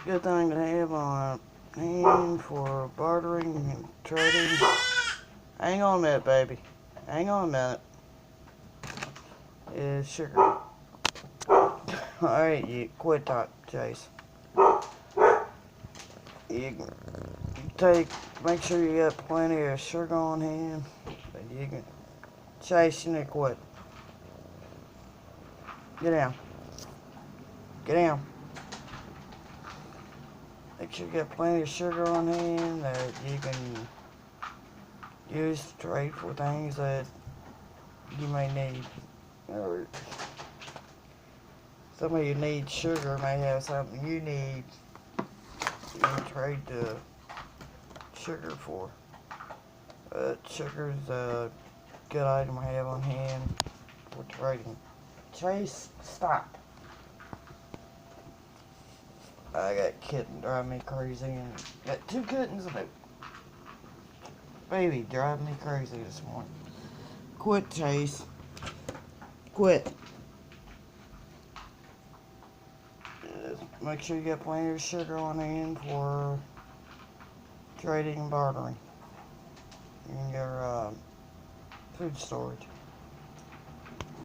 Good thing to have on hand for bartering and trading. Hang on a minute, baby. Hang on a minute. Is sugar. Alright, you quit talking, Chase. You can make sure you got plenty of sugar on hand. But you can, Chase, you need to quit. Get down. Get down. Make sure you got plenty of sugar on hand that you can use to trade for things that you may need. Or somebody who needs sugar may have something you need. You can trade the sugar for. Sugar's a good item I have on hand for trading. Chase, stop. I got kitten driving me crazy and got 2 kittens and a baby driving me crazy this morning. Quit, Chase. Quit. Make sure you got plenty of sugar on hand for trading and bartering in your food storage.